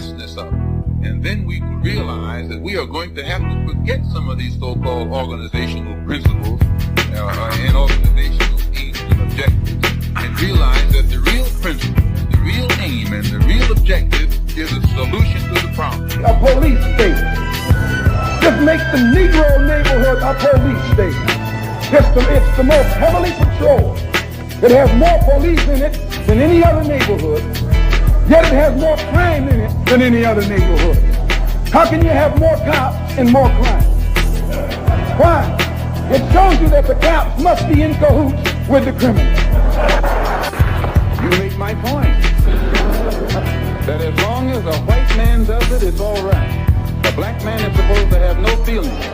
vastness of it. And then we will realize that we are going to have to forget some of these so-called organizational principles and organizational aims and objectives, and realize that the real principle, the real aim, and the real objective is a solution to the problem. A police state. Just make the Negro neighborhood a police state. It's the most heavily patrolled. It has more police in it than any other neighborhood. Yet it has more crime in it than any other neighborhood. How can you have more cops and more crime? Why? It shows you that the cops must be in cahoots with the criminals. You make my point. That as long as a white man does it, it's all right. A black man is supposed to have no feelings.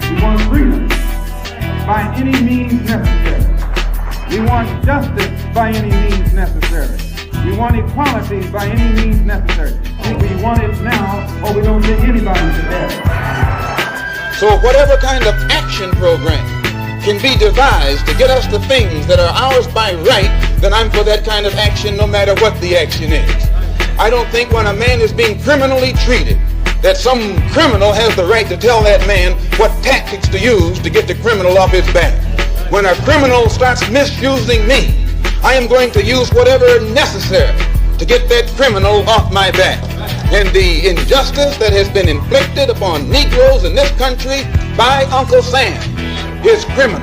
We want freedom by any means necessary. We want justice by any means necessary. We want equality by any means necessary. We want it now, or we don't get anybody to death. So whatever kind of action program can be devised to get us the things that are ours by right, then I'm for that kind of action no matter what the action is. I don't think when a man is being criminally treated that some criminal has the right to tell that man what tactics to use to get the criminal off his back. When a criminal starts misusing me, I am going to use whatever necessary to get that criminal off my back. And the injustice that has been inflicted upon Negroes in this country by Uncle Sam is criminal.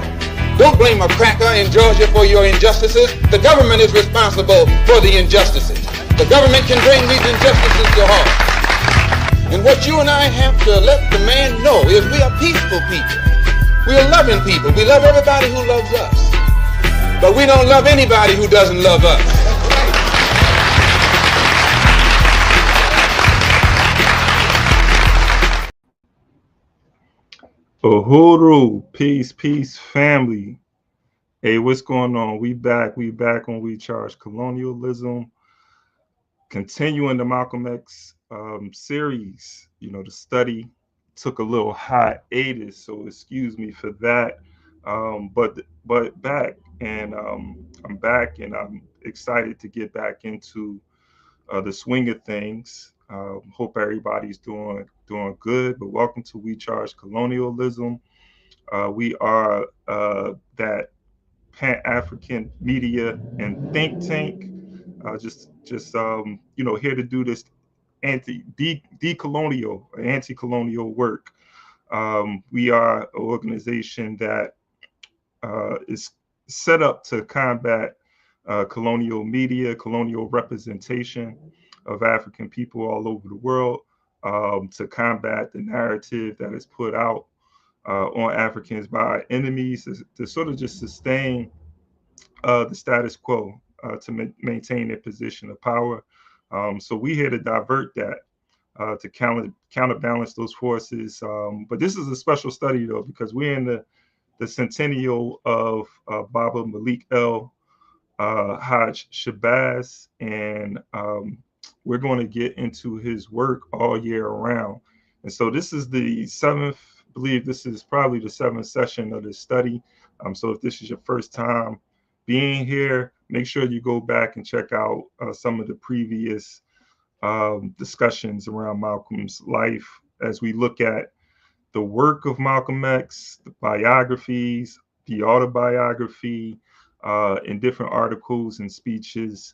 Don't blame a cracker in Georgia for your injustices. The government is responsible for the injustices. The government can bring these injustices to halt. And what you and I have to let the man know is we are peaceful people. We are loving people. We love everybody who loves us. But we don't love anybody who doesn't love us. Uhuru, peace, family. Hey, what's going on? We back on We Charge Colonialism. Continuing the Malcolm X series. You know, the study took a little hiatus, so excuse me for that. But back, and I'm back, and I'm excited to get back into the swing of things. Hope everybody's doing good. But welcome to We Charge Colonialism. We are that Pan-African media and think tank. Just here to do this anti-colonial work. We are an organization that is set up to combat colonial media, colonial representation of African people all over the world, to combat the narrative that is put out on Africans by our enemies, to sort of just sustain the status quo, to maintain their position of power. So we're here to divert that, to counterbalance those forces. But this is a special study, though, because we're in the centennial of Baba Malik El Hajj Shabazz, and we're going to get into his work all year round. And so this is the seventh, I believe this is probably the seventh session of this study. So if this is your first time being here, make sure you go back and check out some of the previous discussions around Malcolm's life as we look at the work of Malcolm X, the biographies, the autobiography, and different articles and speeches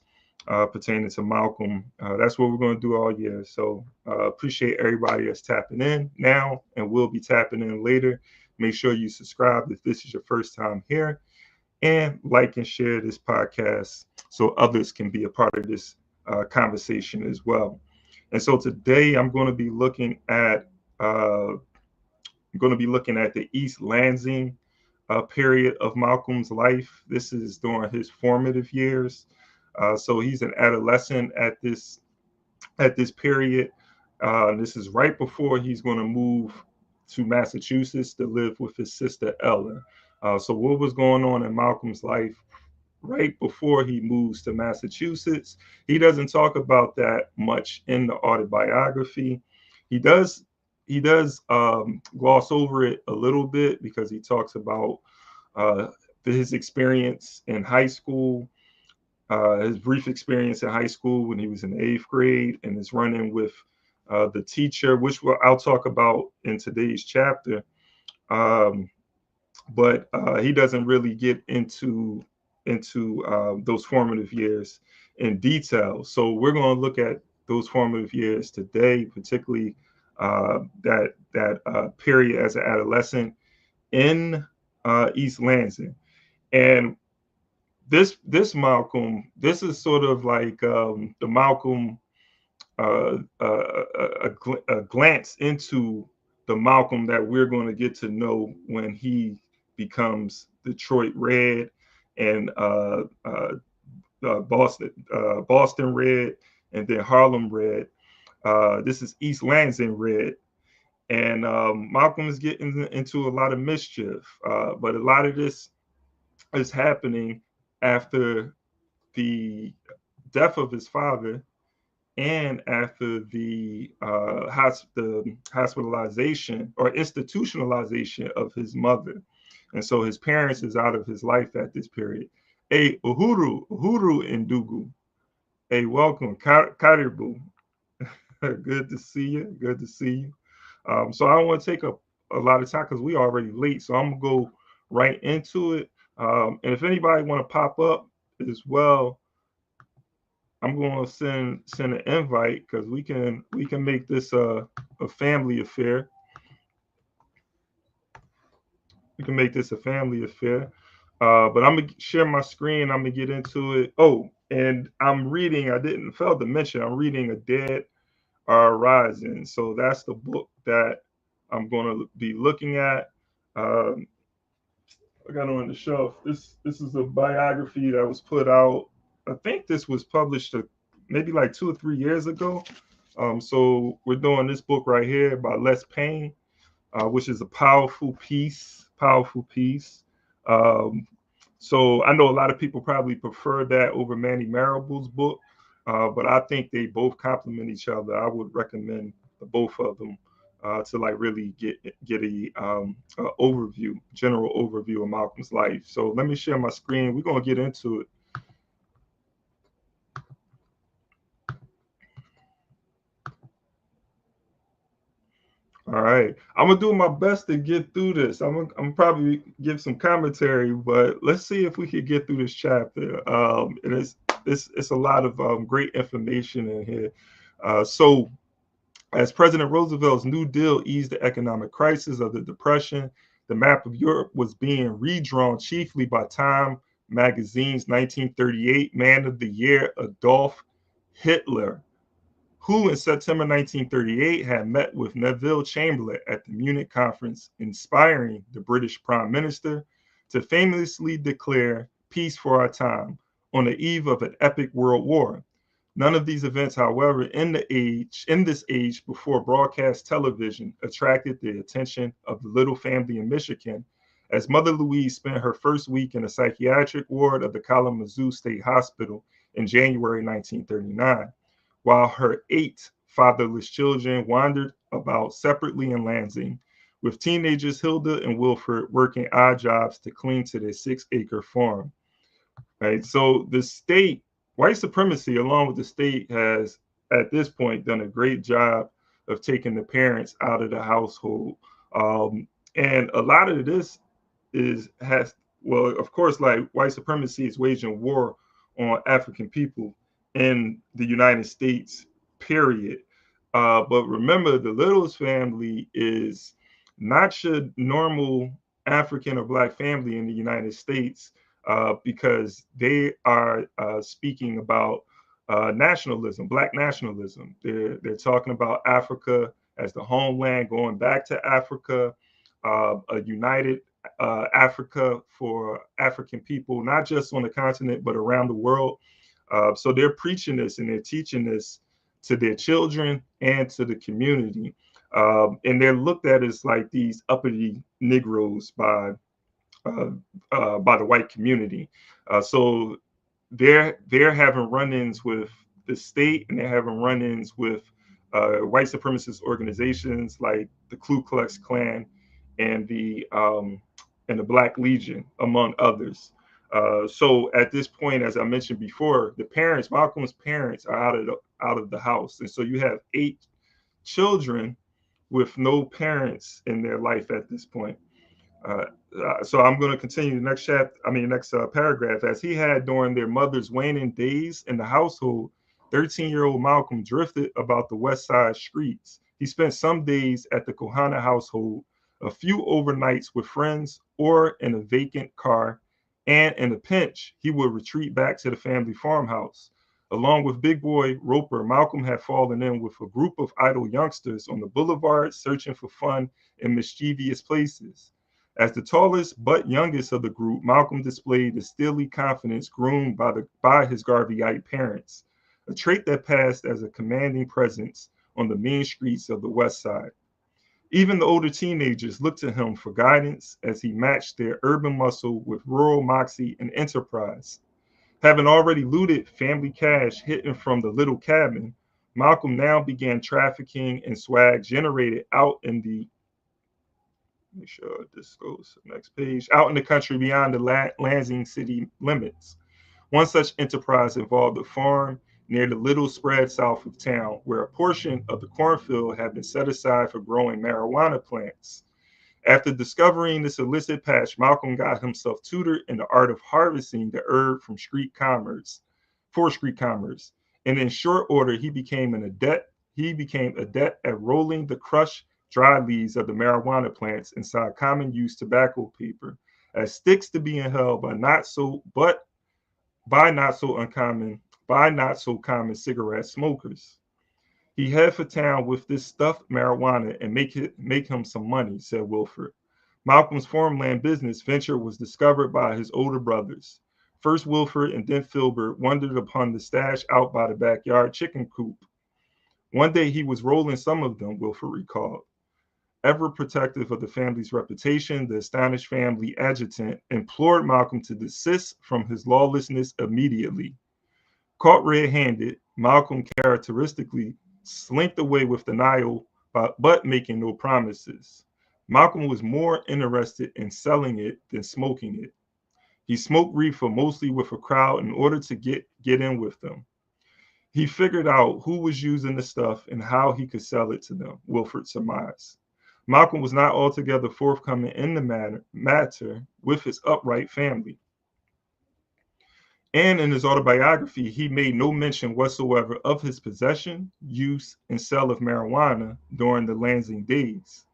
pertaining to Malcolm. That's what we're going to do all year. So appreciate everybody that's tapping in now, and we'll be tapping in later. Make sure you subscribe if this is your first time here, and like and share this podcast so others can be a part of this conversation as well. And so today I'm going to be looking at the East Lansing period of Malcolm's life. This is during his formative years. So he's an adolescent at this period. This is right before he's going to move to Massachusetts to live with his sister Ellen. So what was going on in Malcolm's life right before he moves to Massachusetts? He doesn't talk about that much in the autobiography. He does gloss over it a little bit because he talks about his experience in high school, his brief experience in high school when he was in the 8th grade, and his run-in with the teacher, which I'll talk about in today's chapter. But he doesn't really get into those formative years in detail. So we're going to look at those formative years today, particularly that period as an adolescent in East Lansing. And this Malcolm, this is sort of like the Malcolm, a glance into the Malcolm that we're going to get to know when he becomes Detroit Red and Boston Red, and then Harlem Red. This is East Lansing Red. And Malcolm is getting into a lot of mischief, but a lot of this is happening after the death of his father and after the hospitalization or institutionalization of his mother. And so his parents is out of his life at this period. Hey, Uhuru Ndugu. Hey, welcome, Karibu. Good to see you. Good to see you. So I don't want to take up a lot of time because we already late. So I'm gonna go right into it. And if anybody want to pop up as well, I'm going to send an invite because we can make this a family affair. We can make this a family affair. But I'm gonna share my screen. I'm gonna get into it. Oh, and I'm reading. I didn't fail to mention. I'm reading A Dead Are Rising. So that's the book that I'm going to be looking at. I got it on the shelf. This is a biography that was put out. I think this was published maybe like 2 or 3 years ago. So we're doing this book right here by Les Payne, which is a powerful piece. So I know a lot of people probably prefer that over Manny Marable's book, but I think they both complement each other. I would recommend the both of them to like really get a overview, general overview of Malcolm's life. So let me share my screen. We're gonna get into it. All right, I'm gonna do my best to get through this. I'm probably give some commentary, but let's see if we can get through this chapter. It's a lot of great information in here. So, as President Roosevelt's New Deal eased the economic crisis of the Depression, the map of Europe was being redrawn chiefly by Time magazine's 1938 Man of the Year Adolf Hitler, who in September 1938 had met with Neville Chamberlain at the Munich conference, inspiring the British Prime Minister to famously declare peace for our time on the eve of an epic world war. None of these events, however, in this age before broadcast television, attracted the attention of the little family in Michigan, as Mother Louise spent her first week in a psychiatric ward of the Kalamazoo State Hospital in January 1939. While her 8 fatherless children wandered about separately in Lansing, with teenagers Hilda and Wilford working odd jobs to cling to their 6-acre farm. Right. So the state, white supremacy, along with the state, has at this point done a great job of taking the parents out of the household. And a lot of this of course, like white supremacy is waging war on African people in the United States, period. But remember, the Littles family is not your normal African or Black family in the United States, because they are speaking about nationalism, Black nationalism. They're talking about Africa as the homeland, going back to Africa, a united Africa for African people, not just on the continent, but around the world. So they're preaching this and they're teaching this to their children and to the community. And they're looked at as like these uppity Negroes by the white community. So they're having run-ins with the state, and they're having run-ins with white supremacist organizations like the Ku Klux Klan and the Black Legion, among others. So at this point, as I mentioned before, Malcolm's parents are out of the house, and so you have 8 children with no parents in their life at this point. So I'm going to continue the next paragraph. As he had during their mother's waning days in the household, 13-year-old Malcolm drifted about the west side streets. He spent some days at the Kohana household, a few overnights with friends, or in a vacant car, and in a pinch, he would retreat back to the family farmhouse. Along with Big Boy Roper, Malcolm had fallen in with a group of idle youngsters on the boulevard searching for fun in mischievous places. As the tallest but youngest of the group, Malcolm displayed the steely confidence groomed by his Garveyite parents, a trait that passed as a commanding presence on the mean streets of the West Side. Even the older teenagers looked to him for guidance as he matched their urban muscle with rural moxie and enterprise. Having already looted family cash hidden from the little cabin, Malcolm now began trafficking in swag generated out in the make sure this goes to the next page. Out in the country beyond the Lansing city limits. One such enterprise involved a farm near the little spread south of town, where a portion of the cornfield had been set aside for growing marijuana plants. After discovering this illicit patch, Malcolm got himself tutored in the art of harvesting the herb from street commerce. And in short order, he became adept at rolling the crushed dry leaves of the marijuana plants inside common use tobacco paper as sticks to be held by not so common cigarette smokers. He head for town with this stuffed marijuana and make him some money, said Wilford. Malcolm's farmland business venture was discovered by his older brothers. First Wilford and then Filbert wondered upon the stash out by the backyard chicken coop. One day he was rolling some of them, Wilford recalled. Ever protective of the family's reputation, the astonished family adjutant implored Malcolm to desist from his lawlessness immediately. Caught red-handed, Malcolm characteristically slinked away with denial, but making no promises. Malcolm was more interested in selling it than smoking it. He smoked reefer mostly with a crowd in order to get in with them. He figured out who was using the stuff and how he could sell it to them, Wilford surmised. Malcolm was not altogether forthcoming in the matter with his upright family. And in his autobiography, he made no mention whatsoever of his possession, use, and sale of marijuana during the Lansing days.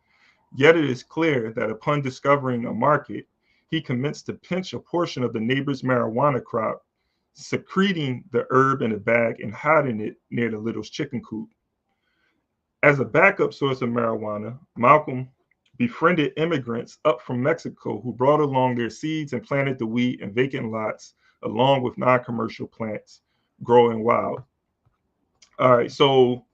Yet it is clear that upon discovering a market, he commenced to pinch a portion of the neighbor's marijuana crop, secreting the herb in a bag and hiding it near the little chicken coop. As a backup source of marijuana, Malcolm befriended immigrants up from Mexico who brought along their seeds and planted the weed in vacant lots, along with non-commercial plants growing wild. All right, so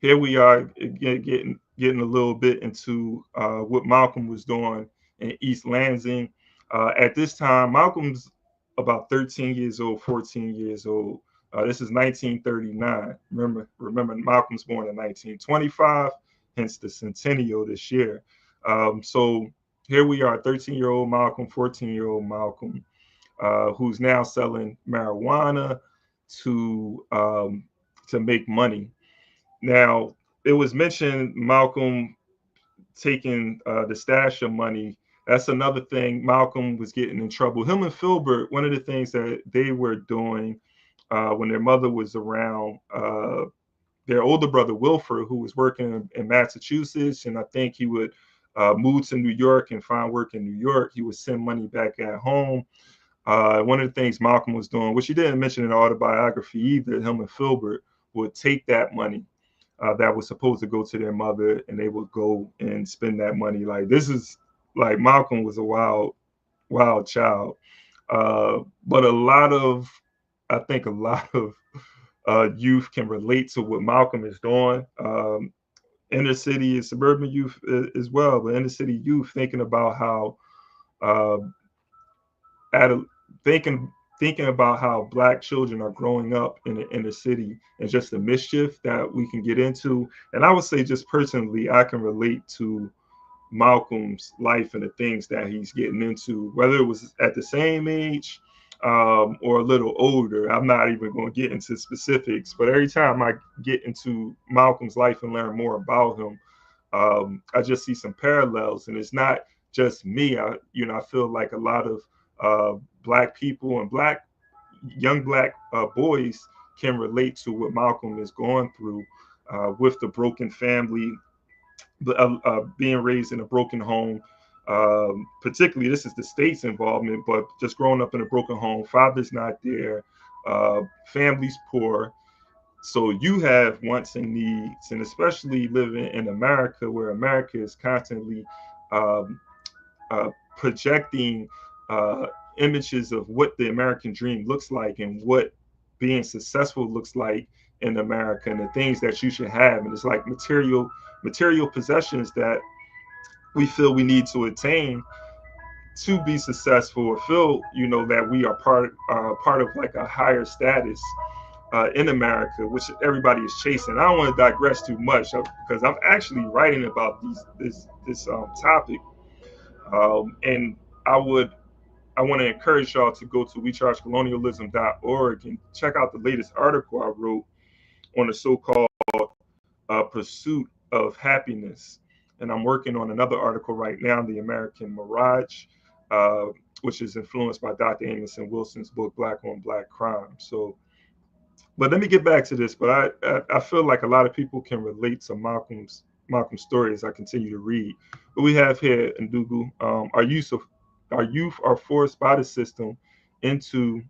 here we are getting a little bit into what Malcolm was doing in East Lansing. At this time, Malcolm's about 13 years old, 14 years old. This is 1939. Remember, Malcolm's born in 1925, hence the centennial this year. So here we are, 13-year-old Malcolm, 14-year-old Malcolm, who's now selling marijuana to make money. Now, it was mentioned Malcolm taking the stash of money. That's another thing. Malcolm was getting in trouble. Him and Filbert, one of the things that they were doing when their mother was around, their older brother Wilford, who was working in Massachusetts, and I think he would move to New York and find work in New York. He would send money back at home. One of the things Malcolm was doing, which he didn't mention in the autobiography either, him and Filbert would take that money that was supposed to go to their mother, and they would go and spend that money. Like Malcolm was a wild child. But I think a lot of youth can relate to what Malcolm is doing. Inner city and suburban youth as well, but inner city youth thinking about how thinking about how Black children are growing up in the inner city and just the mischief that we can get into. And I would say, just personally, I can relate to Malcolm's life and the things that he's getting into, whether it was at the same age or a little older. I'm not even going to get into specifics, but every time I get into Malcolm's life and learn more about him, I just see some parallels, and it's not just me. I feel like a lot of Black people and young Black boys can relate to what Malcolm is going through with the broken family, being raised in a broken home. Particularly, this is the state's involvement, but just growing up in a broken home, father's not there, family's poor. So you have wants and needs, and especially living in America, where America is constantly um, projecting images of what the American dream looks like and what being successful looks like in America, and the things that you should have. And it's like material possessions that we feel we need to attain to be successful, or feel that we are part of like a higher status in America, which everybody is chasing. I don't want to digress too much because I'm actually writing about this topic, and I want to encourage y'all to go to wechargecolonialism.org and check out the latest article I wrote on the so-called pursuit of happiness. And I'm working on another article right now, The American Mirage, which is influenced by Dr. Amoson Wilson's book, Black on Black Crime. So, but let me get back to this. But I feel like a lot of people can relate to Malcolm's story as I continue to read. But we have here in Ndugu, our youth are forced by the system into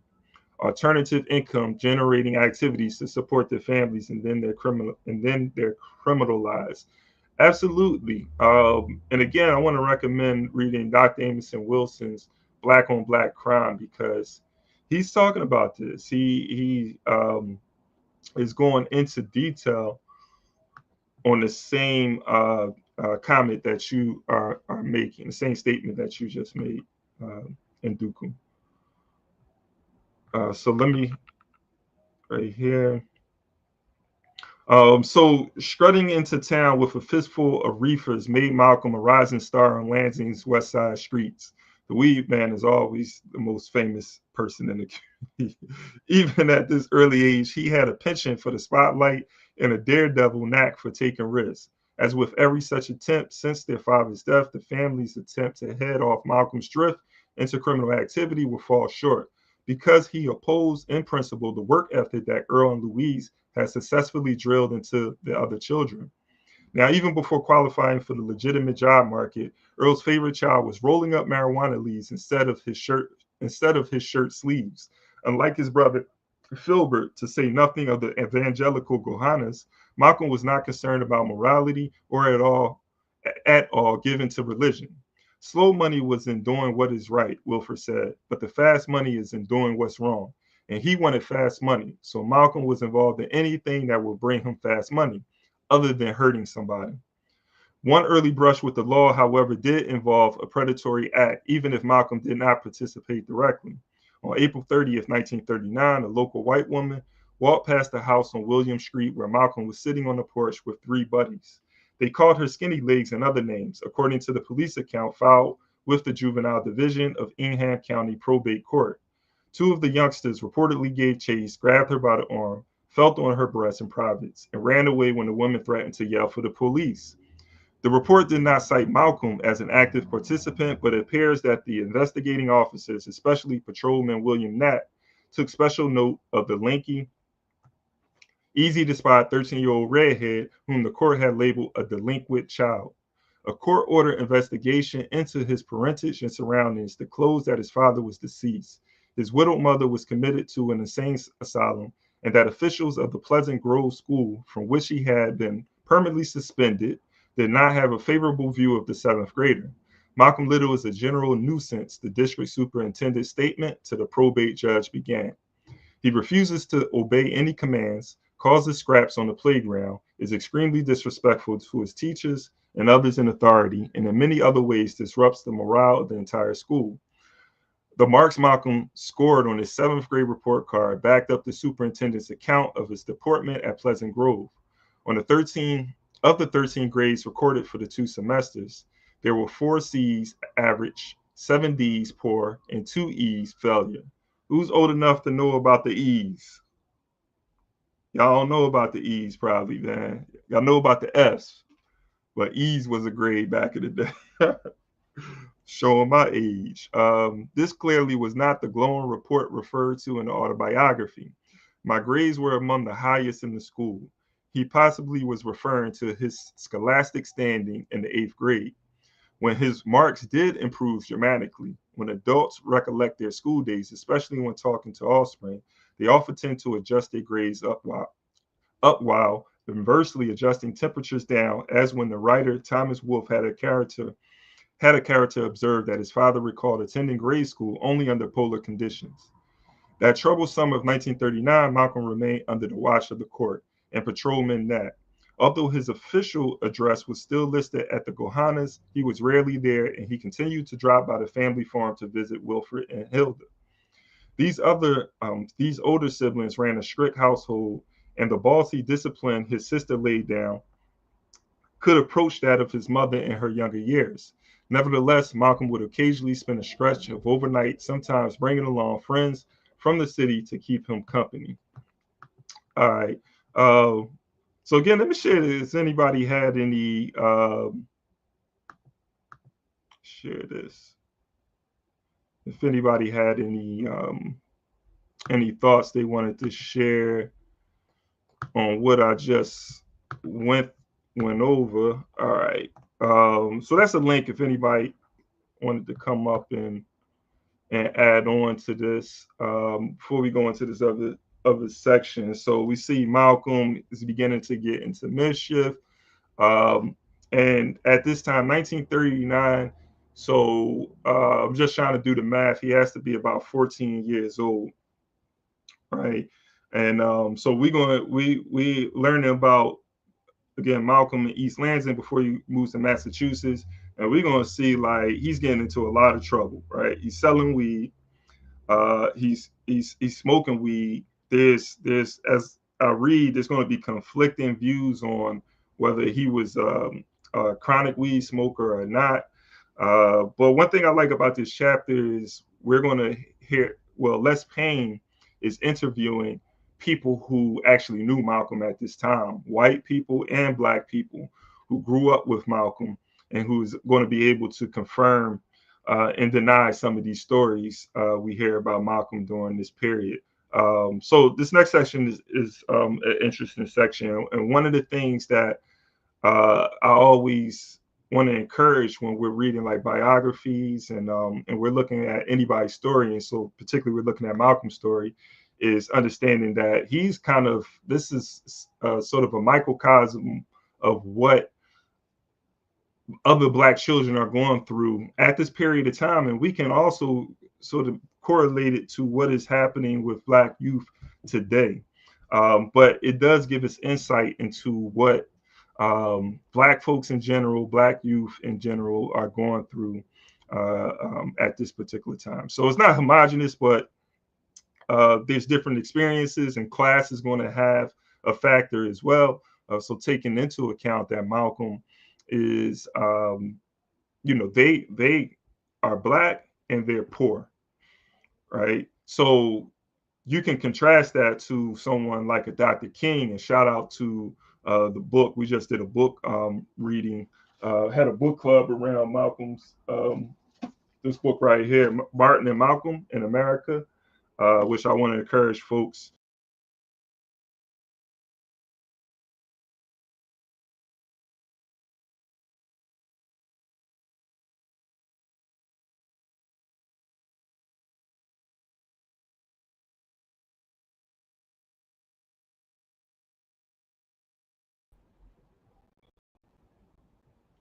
alternative income generating activities to support their families, and then they're criminalized. Absolutely. And again, I want to recommend reading Dr. Amoson Wilson's Black on Black Crime, because he's talking about this. He is going into detail on the same comment that you are making, the same statement that you just made, Ndugu. So let me, right here. So strutting into town with a fistful of reefers made Malcolm a rising star on Lansing's West Side streets. The weed man is always the most famous person in the community. Even at this early age, he had a penchant for the spotlight and a daredevil knack for taking risks. As with every such attempt since their father's death, the family's attempt to head off Malcolm's drift into criminal activity would fall short, because he opposed in principle the work ethic that Earl and Louise had successfully drilled into the other children. Now, even before qualifying for the legitimate job market, Earl's favorite child was rolling up marijuana leaves instead of his shirt sleeves. Unlike his brother Filbert, to say nothing of the evangelical Gohanas, Malcolm was not concerned about morality or at all given to religion. Slow money was in doing what is right, Wilford said, but the fast money is in doing what's wrong. And he wanted fast money, so Malcolm was involved in anything that would bring him fast money, other than hurting somebody. One early brush with the law, however, did involve a predatory act, even if Malcolm did not participate directly. On April 30th, 1939, a local white woman walked past the house on William Street where Malcolm was sitting on the porch with three buddies. They called her Skinny Legs and other names, according to the police account filed with the Juvenile Division of Ingham County Probate Court. Two of the youngsters reportedly gave chase, grabbed her by the arm, felt on her breast and privates, and ran away when the woman threatened to yell for the police. The report did not cite Malcolm as an active participant, but it appears that the investigating officers, especially Patrolman William Knapp, took special note of the lanky, easy to spot 13-year-old redhead whom the court had labeled a delinquent child. A court-ordered investigation into his parentage and surroundings disclosed that his father was deceased. His widowed mother was committed to an insane asylum, and that officials of the Pleasant Grove School, from which he had been permanently suspended, did not have a favorable view of the seventh grader. Malcolm Little is a general nuisance, the district superintendent's statement to the probate judge began. He refuses to obey any commands, causes scraps on the playground, is extremely disrespectful to his teachers and others in authority, and in many other ways disrupts the morale of the entire school. The marks Malcolm scored on his seventh grade report card backed up the superintendent's account of his deportment at Pleasant Grove. On the 13 grades recorded for the 2 semesters, there were 4 C's average, 7 D's poor, and 2 E's failure. Who's old enough to know about the E's? Y'all don't know about the E's probably, man. Y'all know about the F's, but E's was a grade back in the day. Showing my age. This clearly was not the glowing report referred to in the autobiography. My grades were among the highest in the school. He possibly was referring to his scholastic standing in the 8th grade. When his marks did improve dramatically, when adults recollect their school days, especially when talking to offspring, they often tend to adjust their grades up while inversely adjusting temperatures down, as when the writer Thomas Wolfe had a character observed that his father recalled attending grade school only under polar conditions. That troubled summer of 1939, Malcolm remained under the watch of the court and patrolman Nat. Although his official address was still listed at the Gohanas, he was rarely there, and he continued to drop by the family farm to visit Wilfred and Hilda. These older siblings ran a strict household, and the bossy discipline his sister laid down could approach that of his mother in her younger years. Nevertheless, Malcolm would occasionally spend a stretch of overnight, sometimes bringing along friends from the city to keep him company. All right. So again, let me share this. Has anybody had any share this? If anybody had any thoughts they wanted to share on what I just went over. All right. So that's a link if anybody wanted to come up and add on to this before we go into this other section. So we see Malcolm is beginning to get into mischief. And at this time, 1939, so I'm just trying to do the math. He has to be about 14 years old, right? And so we learning about, again, Malcolm in East Lansing before he moves to Massachusetts, and we're gonna see like he's getting into a lot of trouble, right? He's selling weed, he's smoking weed. There's as I read, there's going to be conflicting views on whether he was a chronic weed smoker or not. But one thing I like about this chapter is we're going to hear, well, Les Payne is interviewing people who actually knew Malcolm at this time, white people and black people who grew up with Malcolm, and who's going to be able to confirm and deny some of these stories we hear about Malcolm during this period. So this next section is an interesting section. And one of the things that I always want to encourage when we're reading like biographies and we're looking at anybody's story, and so particularly we're looking at Malcolm's story, is understanding that he's kind of, this is sort of a microcosm of what other black children are going through at this period of time. And we can also sort of correlate it to what is happening with black youth today. But it does give us insight into what black folks in general, black youth in general are going through at this particular time. So it's not homogenous, but there's different experiences, and class is going to have a factor as well. So taking into account that Malcolm is, they are black and they're poor, right? So you can contrast that to someone like a Dr. King, and shout out to the book. We just did a book reading, had a book club around Malcolm's, this book right here, Martin and Malcolm in America, which I want to encourage folks.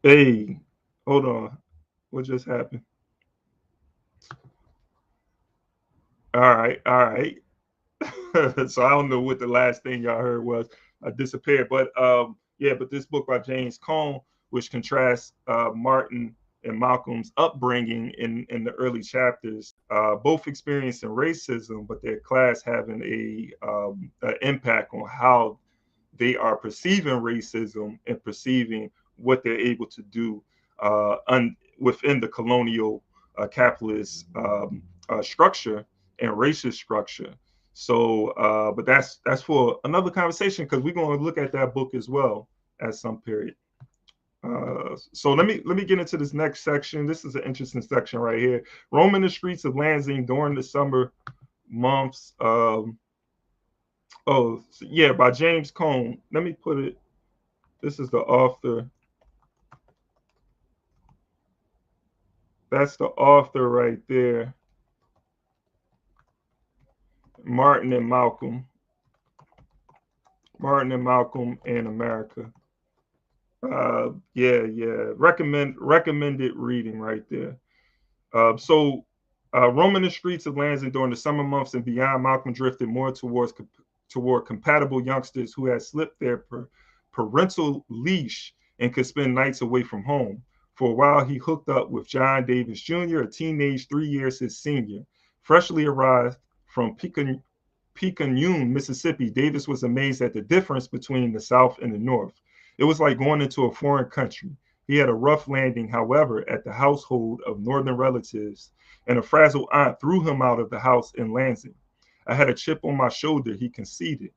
Hey, hold on. What just happened? All right, all right. So I don't know what the last thing y'all heard was. I disappeared. But but this book by James Cone, which contrasts Martin and Malcolm's upbringing in the early chapters, both experiencing racism, but their class having an impact on how they are perceiving racism and perceiving what they're able to do within the colonial capitalist structure and racist structure. So, but that's for another conversation, because we're going to look at that book as well at some period. So let me get into this next section. This is an interesting section right here. Roaming the streets of Lansing during the summer months. By James Cone. Let me put it. This is the author. That's the author right there. Martin and Malcolm in America. Recommended reading right there. Roaming the streets of Lansing during the summer months and beyond, Malcolm drifted more toward compatible youngsters who had slipped their parental leash and could spend nights away from home. For a while, he hooked up with John Davis Jr., a teenage 3 years his senior. Freshly arrived from Picayune, Mississippi, Davis was amazed at the difference between the South and the North. It was like going into a foreign country. He had a rough landing, however, at the household of northern relatives, and a frazzled aunt threw him out of the house in Lansing. I had a chip on my shoulder, he conceded.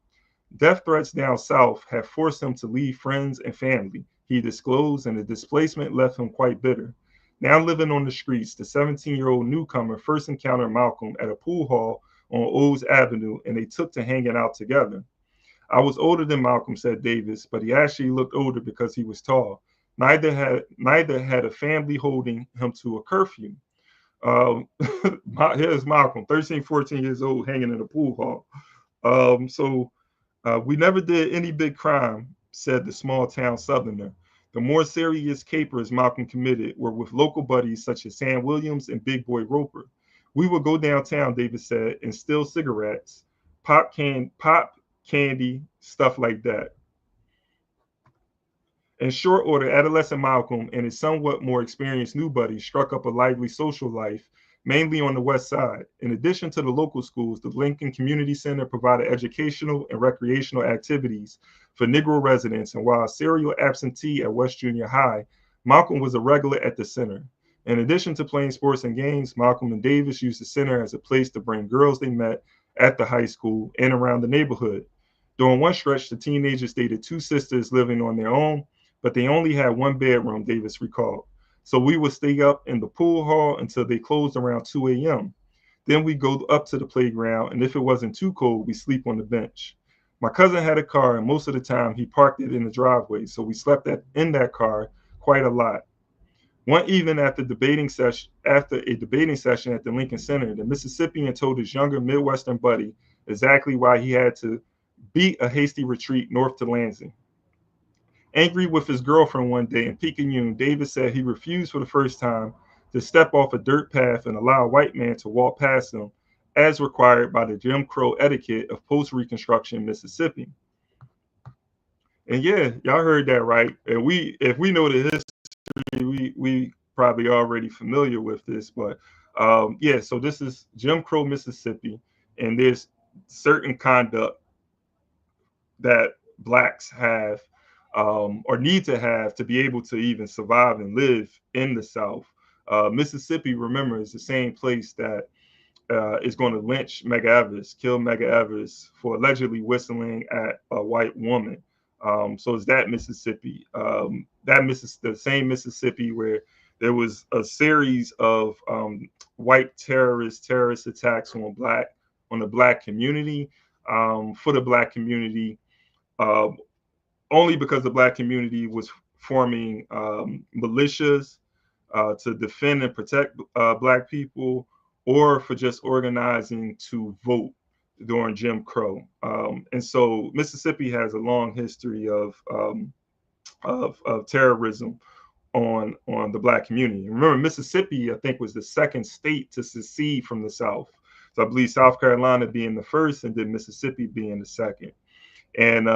Death threats down south had forced him to leave friends and family, he disclosed, and the displacement left him quite bitter. Now living on the streets, the 17-year-old newcomer first encountered Malcolm at a pool hall on Olds Avenue, and they took to hanging out together. I was older than Malcolm, said Davis, but he actually looked older because he was tall. Neither had a family holding him to a curfew. Here's Malcolm, 13, 14 years old, hanging in a pool hall. We never did any big crime, said the small town southerner. The more serious capers Malcolm committed were with local buddies such as Sam Williams and Big Boy Roper. We would go downtown, Davis said, and steal cigarettes, pop candy, stuff like that. In short order, adolescent Malcolm and his somewhat more experienced new buddies struck up a lively social life, mainly on the west side. In addition to the local schools, the Lincoln Community Center provided educational and recreational activities for Negro residents, and while a serial absentee at West Junior High, Malcolm was a regular at the center. In addition to playing sports and games, Malcolm and Davis used the center as a place to bring girls they met at the high school and around the neighborhood. During one stretch, the teenagers dated two sisters living on their own, but they only had one bedroom, Davis recalled. So we would stay up in the pool hall until they closed around 2 a.m. Then we'd go up to the playground, and if it wasn't too cold, we'd sleep on the bench. My cousin had a car, and most of the time he parked it in the driveway, so we slept in that car quite a lot. One evening after a debating session at the Lincoln Center, the Mississippian told his younger Midwestern buddy exactly why he had to beat a hasty retreat north to Lansing. Angry with his girlfriend one day in Picayune, Davis said he refused for the first time to step off a dirt path and allow a white man to walk past him, as required by the Jim Crow etiquette of post-Reconstruction Mississippi. And yeah, y'all heard that right. And if we know the history, we probably already familiar with this. But so this is Jim Crow Mississippi, and there's certain conduct that blacks have or need to have to be able to even survive and live in the South. Mississippi, remember, is the same place that is going to lynch Medgar Evers, kill Medgar Evers for allegedly whistling at a white woman. So it's that Mississippi, the same Mississippi where there was a series of white terrorist attacks on the black community, for the black community, only because the black community was forming militias to defend and protect black people, or for just organizing to vote during Jim Crow. And so Mississippi has a long history of terrorism on the black community. Remember, Mississippi, I think, was the second state to secede from the South. So I believe South Carolina being the first, and then Mississippi being the second. And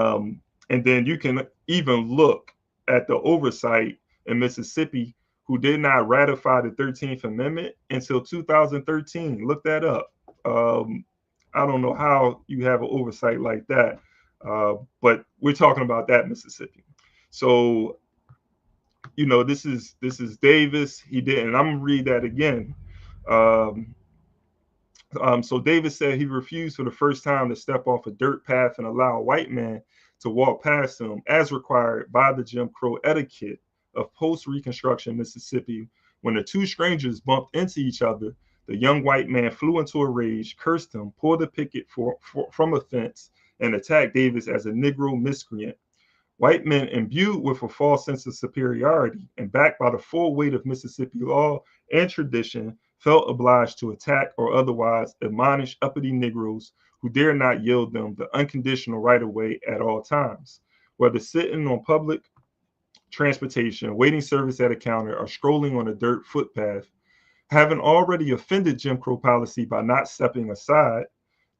then you can even look at the oversight in Mississippi, who did not ratify the 13th Amendment until 2013. Look that up. I don't know how you have an oversight like that, but we're talking about that Mississippi. So, this is Davis. He didn't. I'm gonna read that again. So Davis said he refused for the first time to step off a dirt path and allow a white man to walk past him, as required by the Jim Crow etiquette of post-Reconstruction Mississippi. When the two strangers bumped into each other, the young white man flew into a rage, cursed him, pulled a picket from a fence, and attacked Davis as a Negro miscreant. White men, imbued with a false sense of superiority and backed by the full weight of Mississippi law and tradition, felt obliged to attack or otherwise admonish uppity Negroes who dare not yield them the unconditional right of way at all times, whether sitting on public transportation, waiting service at a counter, or strolling on a dirt footpath. Having already offended Jim Crow policy by not stepping aside,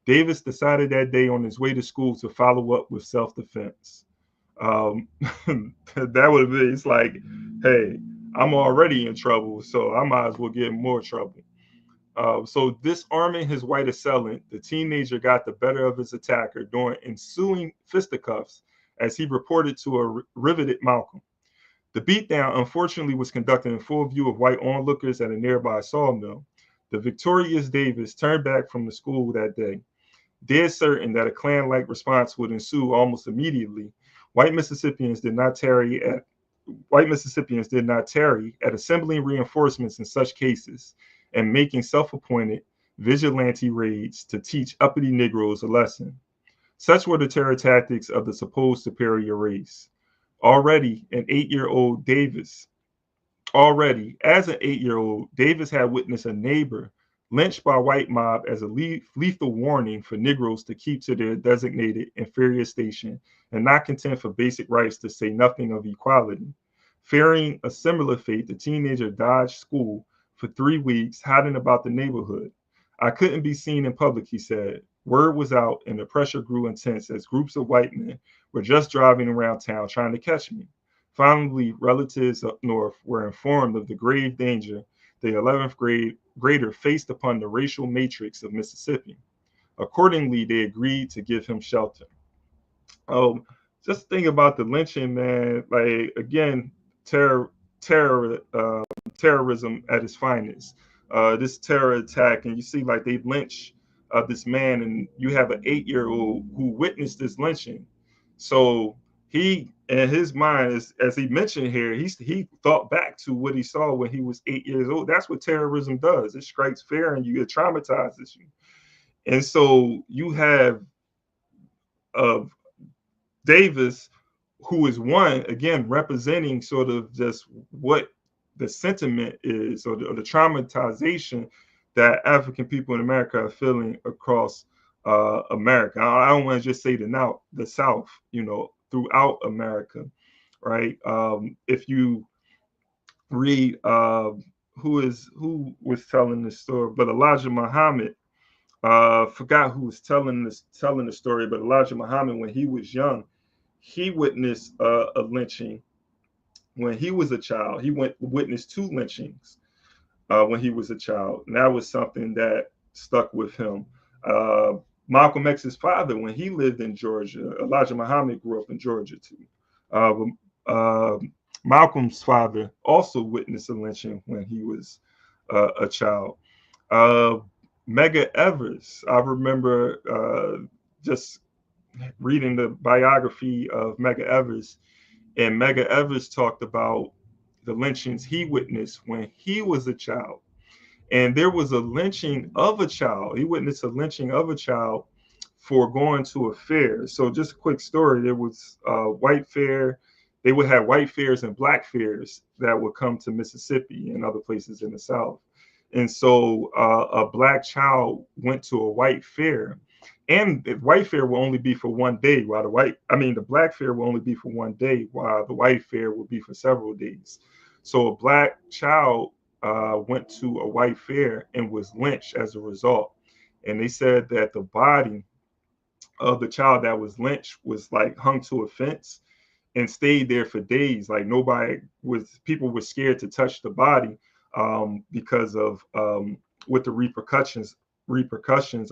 Davis decided that day on his way to school to follow up with self-defense. That would be, it's like, hey, I'm already in trouble, so I might as well get in more trouble. So disarming his white assailant, the teenager got the better of his attacker during ensuing fisticuffs as he reported to a riveted Malcolm. The beatdown, unfortunately, was conducted in full view of white onlookers at a nearby sawmill. The victorious Davis turned back from the school that day, dead certain that a Klan-like response would ensue almost immediately. White Mississippians did not tarry at assembling reinforcements in such cases and making self-appointed vigilante raids to teach uppity Negroes a lesson. Such were the terror tactics of the supposed superior race. Already, as an 8-year-old, Davis had witnessed a neighbor lynched by a white mob as a lethal warning for Negroes to keep to their designated inferior station and not contend for basic rights, to say nothing of equality. Fearing a similar fate, the teenager dodged school for 3 weeks, hiding about the neighborhood. I couldn't be seen in public, he said. Word was out, and the pressure grew intense as groups of white men were just driving around town trying to catch me. Finally, relatives up north were informed of the grave danger the 11th grader faced upon the racial matrix of Mississippi. Accordingly, they agreed to give him shelter. Just think about the lynching, man. Like, again, terrorism at its finest. This terror attack, and you see, like, they lynch this man, and you have an 8-year-old who witnessed this lynching. So he, in his mind, as he mentioned here, he thought back to what he saw when he was 8 years old. That's what terrorism does. It strikes fear in you, it traumatizes you. And so you have Davis, who is one, again, representing sort of just what the sentiment is, or the traumatization that African people in America are feeling across America. I don't want to just say the South, throughout America, right? If you read who was telling this story, but Elijah Muhammad, forgot who was telling the story, but Elijah Muhammad, when he was young, he witnessed a lynching when he was a child. He witnessed 2 lynchings when he was a child, and that was something that stuck with him. Malcolm X's father, when he lived in Georgia, Elijah Muhammad grew up in Georgia too. Malcolm's father also witnessed a lynching when he was a child. Medgar Evers, I remember just reading the biography of Medgar Evers, and Medgar Evers talked about the lynchings he witnessed when he was a child. And there was a lynching of a child. He witnessed a lynching of a child for going to a fair. So just a quick story. There was a white fair. They would have white fairs and black fairs that would come to Mississippi and other places in the South. And so a black child went to a white fair, and the white fair will only be for one day, while the black fair will only be for one day, while the white fair will be for several days. So a black child went to a white fair and was lynched as a result. And they said that the body of the child that was lynched was like hung to a fence and stayed there for days. Like people were scared to touch the body because of what the repercussions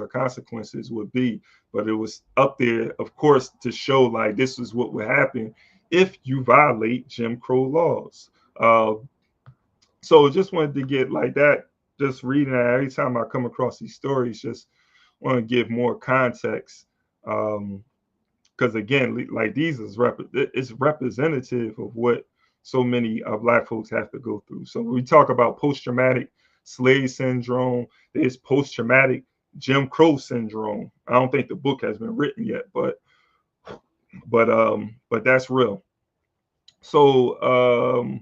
or consequences would be. But it was up there, of course, to show like this is what would happen if you violate Jim Crow laws. So just wanted to get like that just reading that, every time I come across these stories, just want to give more context. Because again, like these is it's representative of what so many Black folks have to go through. So we talk about post-traumatic slave syndrome. There's post-traumatic Jim Crow syndrome. I don't think the book has been written yet, but that's real. So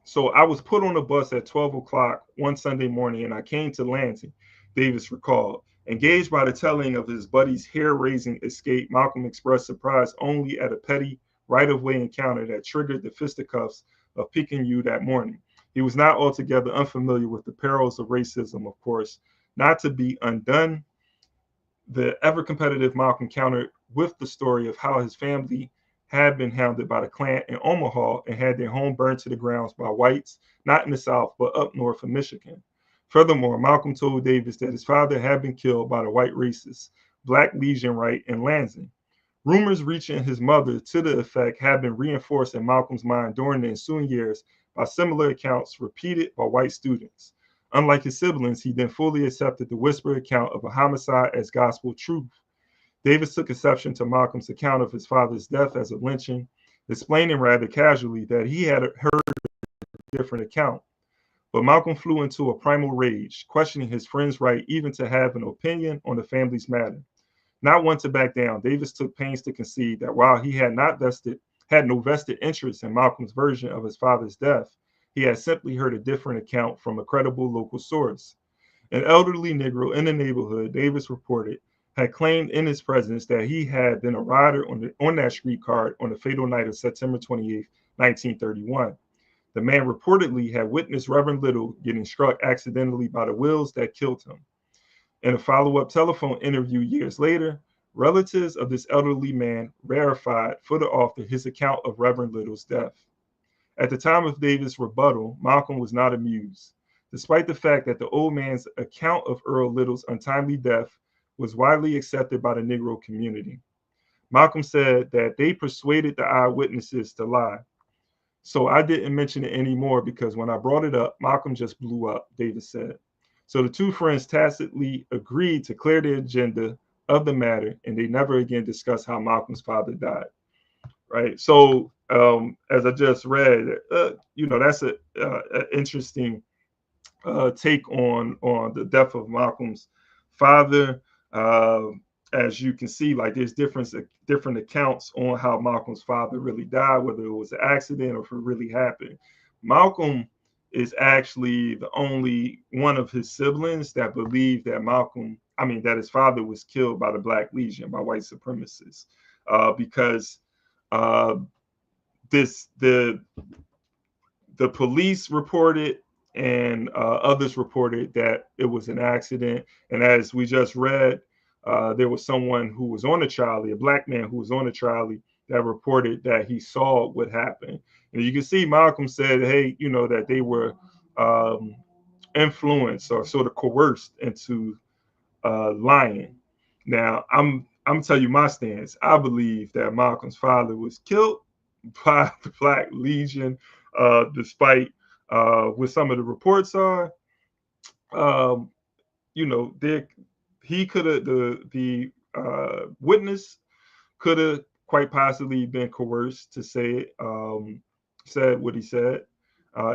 so I was put on a bus at 12 o'clock one Sunday morning, and I came to Lansing, Davis recalled. Engaged by the telling of his buddy's hair-raising escape, Malcolm expressed surprise only at a petty right-of-way encounter that triggered the fisticuffs of Picayune that morning. He was not altogether unfamiliar with the perils of racism, of course. Not to be undone, the ever-competitive Malcolm countered with the story of how his family had been hounded by the Klan in Omaha and had their home burned to the ground by whites, not in the South, but up north of Michigan. Furthermore, Malcolm told Davis that his father had been killed by the white racists, Black Legion Right in Lansing. Rumors reaching his mother to the effect had been reinforced in Malcolm's mind during the ensuing years by similar accounts repeated by white students. Unlike his siblings, he then fully accepted the whispered account of a homicide as gospel truth. Davis took exception to Malcolm's account of his father's death as a lynching, explaining rather casually that he had heard a different account. But Malcolm flew into a primal rage, questioning his friend's right even to have an opinion on the family's matter. Not one to back down, Davis took pains to concede that while he had no vested interest in Malcolm's version of his father's death, he had simply heard a different account from a credible local source. An elderly Negro in the neighborhood, Davis reported, had claimed in his presence that he had been a rider on that streetcar on the fatal night of September 28, 1931. The man reportedly had witnessed Reverend Little getting struck accidentally by the wheels that killed him. In a follow-up telephone interview years later, relatives of this elderly man verified for the author his account of Reverend Little's death. At the time of Davis' rebuttal, Malcolm was not amused, despite the fact that the old man's account of Earl Little's untimely death was widely accepted by the Negro community. Malcolm said that they persuaded the eyewitnesses to lie. So I didn't mention it anymore because when I brought it up, Malcolm just blew up, Davis said. So the two friends tacitly agreed to clear the agenda of the matter, and they never again discussed how Malcolm's father died. Right. So as I just read, that's an interesting take on the death of Malcolm's father. As you can see, like there's different accounts on how Malcolm's father really died, whether it was an accident or if it really happened. Malcolm is actually the only one of his siblings that believed that that his father was killed by the Black Legion, by white supremacists, because the police reported and others reported that it was an accident. And as we just read, there was someone who was on the trolley, a Black man who was on the trolley, that reported that he saw what happened. And you can see Malcolm said, hey, that they were influenced or sort of coerced into lying. Now, I'm telling you my stance. I believe that Malcolm's father was killed by the Black Legion, despite what some of the reports are. He could have, the witness could have quite possibly been coerced to say said what he said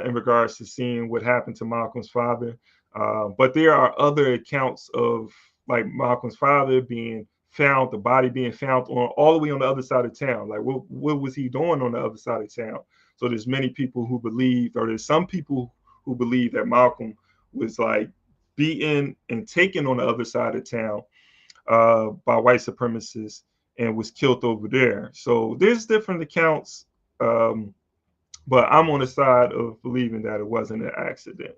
in regards to seeing what happened to Malcolm's father. But there are other accounts of like Malcolm's father being found, the body being found all the way on the other side of town. Like what was he doing on the other side of town? So there's many people who believe, or there's some people who believe that Malcolm was like beaten and taken on the other side of town by white supremacists and was killed over there. So there's different accounts, but I'm on the side of believing that it wasn't an accident.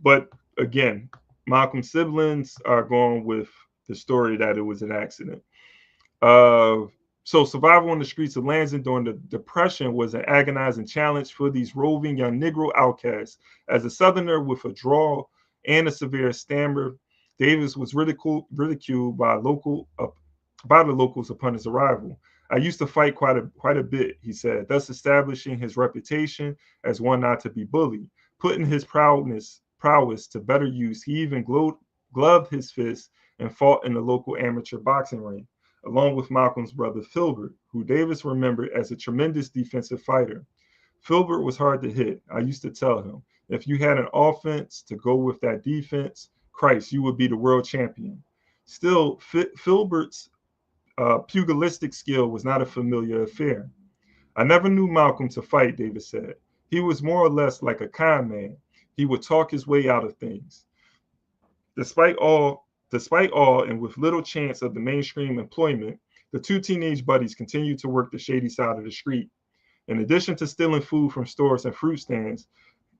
But again, Malcolm's siblings are going with the story that it was an accident. So survival on the streets of Lansing during the Depression was an agonizing challenge for these roving young Negro outcasts. As a Southerner with a drawl and a severe stammer, Davis was ridiculed by local by the locals upon his arrival. I used to fight quite a bit, he said, thus establishing his reputation as one not to be bullied. Putting his prowess to better use, he even gloved his fists and fought in the local amateur boxing ring, along with Malcolm's brother Filbert, who Davis remembered as a tremendous defensive fighter. Filbert was hard to hit. I used to tell him, if you had an offense to go with that defense, Christ, you would be the world champion. Still, Filbert's pugilistic skill was not a familiar affair. I never knew Malcolm to fight, Davis said. He was more or less like a con man. He would talk his way out of things. Despite all, and with little chance of the mainstream employment, the two teenage buddies continued to work the shady side of the street. In addition to stealing food from stores and fruit stands,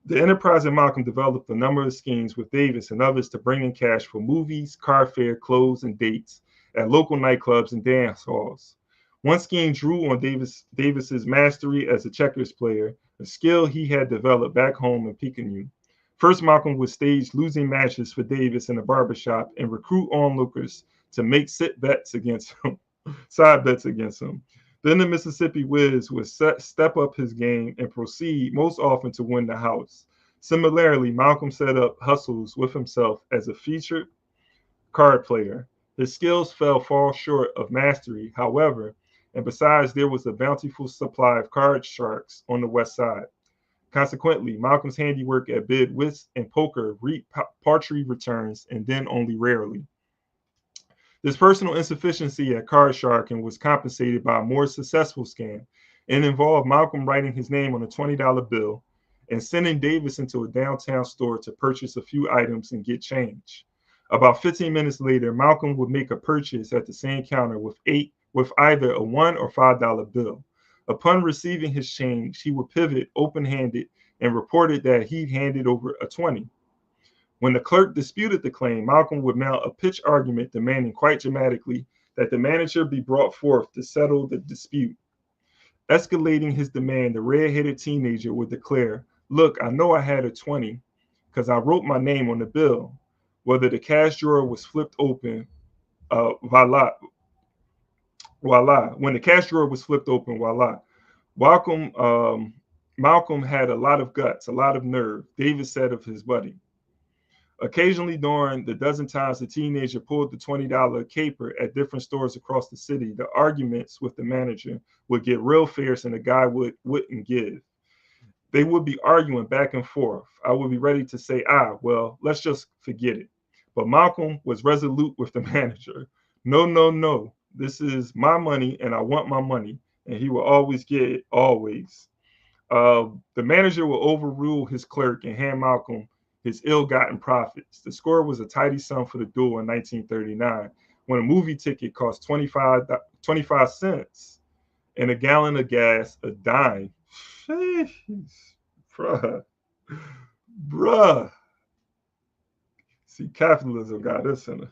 the enterprising Malcolm developed a number of schemes with Davis and others to bring in cash for movies, car fare, clothes, and dates at local nightclubs and dance halls. One scheme drew on Davis's mastery as a checkers player, a skill he had developed back home in Peekaboo. First, Malcolm would stage losing matches for Davis in a barbershop and recruit onlookers to make side bets against him. Then the Mississippi Wiz would step up his game and proceed most often to win the house. Similarly, Malcolm set up hustles with himself as a featured card player. His skills fell far short of mastery, however, and besides, there was a bountiful supply of card sharks on the west side. Consequently, Malcolm's handiwork at bid, whist, and poker reaped paltry returns, and then only rarely. This personal insufficiency at card sharking was compensated by a more successful scam and involved Malcolm writing his name on a $20 bill and sending Davis into a downtown store to purchase a few items and get change. About 15 minutes later, Malcolm would make a purchase at the same counter with either a $1 or $5 bill. Upon receiving his change, he would pivot open-handed and reported that he'd handed over a 20. When the clerk disputed the claim, Malcolm would mount a pitch argument demanding quite dramatically that the manager be brought forth to settle the dispute. Escalating his demand, the red-headed teenager would declare, "Look, I know I had a 20 because I wrote my name on the bill." Whether the cash drawer was flipped open, voila. When the cash drawer was flipped open, voila. Malcolm had a lot of guts, a lot of nerve, Davis said of his buddy. Occasionally, during the dozen times the teenager pulled the $20 caper at different stores across the city, the arguments with the manager would get real fierce and the guy wouldn't give. They would be arguing back and forth. I would be ready to say, well, let's just forget it. But Malcolm was resolute with the manager. No. This is my money and I want my money. And he will always get it, always. The manager will overrule his clerk and hand Malcolm his ill-gotten profits. The score was a tidy sum for the duel in 1939, when a movie ticket cost 25 cents and a gallon of gas a dime. Jeez, bruh. See, capitalism got us in it.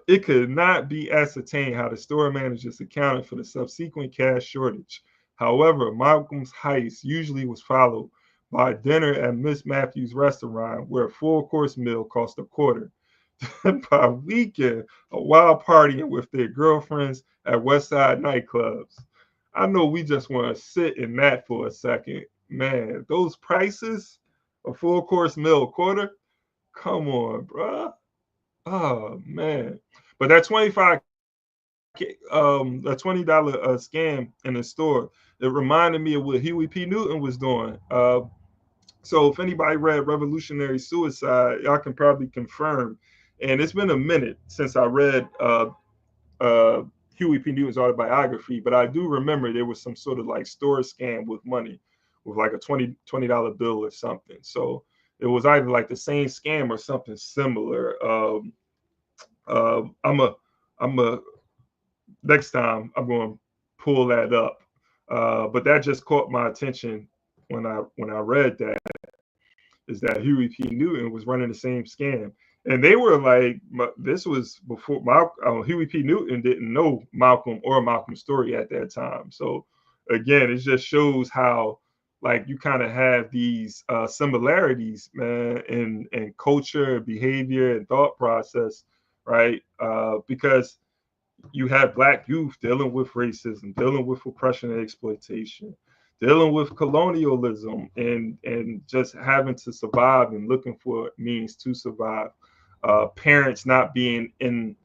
It could not be ascertained how the store managers accounted for the subsequent cash shortage. However, Malcolm's heist usually was followed by dinner at Miss Matthews' restaurant, where a full-course meal cost a quarter. By weekend, a wild partying with their girlfriends at Westside nightclubs. I know we just want to sit in that for a second. Man, those prices, a full-course meal, a quarter? Come on, bruh. Oh, man. But that $20 scam in the store, it reminded me of what Huey P. Newton was doing. So if anybody read Revolutionary Suicide, y'all can probably confirm. And it's been a minute since I read Huey P. Newton's autobiography, but I do remember there was some sort of like store scam with money, with like a $20 bill or something. So it was either like the same scam or something similar. Next time I'm going to pull that up. But that just caught my attention when I read that, is that Huey P. Newton was running the same scam. And they were like, this was before Huey P. Newton didn't know Malcolm or Malcolm's story at that time. So again, it just shows how like you kind of have these similarities, man, in culture, behavior, and thought process, right? Because you have Black youth dealing with racism, dealing with oppression and exploitation, dealing with colonialism, and just having to survive and looking for means to survive. Parents not being in